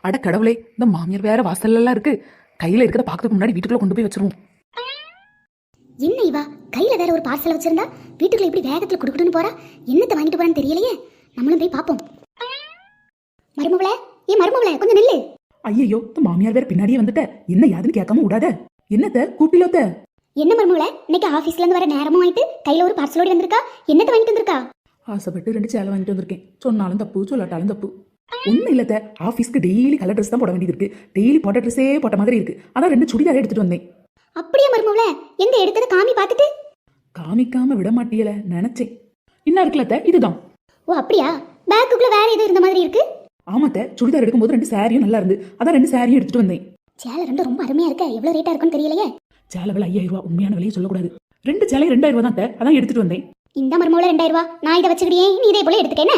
அட கடவுளே, இந்த மாமியார் வேற வாசல்ல எல்லாம் இருக்கு. கையில இருக்கிறத பாக்கிறதுக்கு முன்னாடி வீட்டுக்குள்ள கொண்டு போய் வச்சிருவோம். என்ன இவா கையில வேற ஒரு பார்சல் வச்சிருந்தா வீட்டுக்குள்ள இப்படி வேகத்துல குடுக்குடுன்னு போறா? என்னத்தை வாங்கிட்டு போறான்னு தெரியலையே. நம்மளும் போய் பாப்போம். மருமவளே, மருமவளே கொஞ்சம் நில்லு. ஐயோ, இந்த மாமியார் வேற பின்னாடியே வந்துட்ட. என்ன யாதுன்னு கேட்காம விடாத. என்னத்த கூப்பிடலத்த? என்ன மருமவளே, இன்னைக்கு ஆபீஸ்ல இருந்து வர நேரமும் ஆயிட்டு கையில ஒரு பார்சலோட வந்திருக்கா. என்னத்தை வாங்கிட்டு வந்திருக்கா? ஆசைப்பட்டு 2 சேலை வாங்கிட்டு வந்திருக்கேன். சொன்னாலும் தப்பு, சொல்லாட்டாலும் தப்பு. ஒன்னும் இல்லத்த, ஆபீஸ்க்கு டெய்லி கலர் ட்ரெஸ் தான் போட வேண்டியது இருக்கு. டெய்லி போட்ட ட்ரெஸ்ஸே போட்ட மாதிரி இருக்கு. அதான் 2 சுடிதார் எடுத்துட்டு வந்தேன். அப்படியே மருமவளே, எங்க எடுத்தத காமி பார்த்துட்டு? காமிக்காம விட மாட்டியல நினைச்சேன். என்ன இருக்குல்லத்த, இதுதான். ஓ அப்படியா? பேக்குக்குள்ள வேற ஏதோ இருந்த மாதிரி இருக்கு. ஆமாத்த, சுடிதார் எடுக்கும்போது 2 சாரியும் நல்லா இருந்து, அதான் 2 சாரியும் எடுத்துட்டு வந்தேன். சேலை ரெண்டும் ரொம்ப அருமையா இருக்க. எவ்வளவு ரேட்டா இருக்குன்னு தெரியலையே. சேலை விலை 5000 ரூபா. உண்மையான விலையை சொல்லக்கூடாது. 2 சேலை 2000 ரூபா தான். அதான் எடுத்துட்டு வந்தேன். இந்த மருமவள 2000 ரூபா. நான் இதை வச்சுக்கிட்டே நீ இதே போல எடுத்துக்கேன.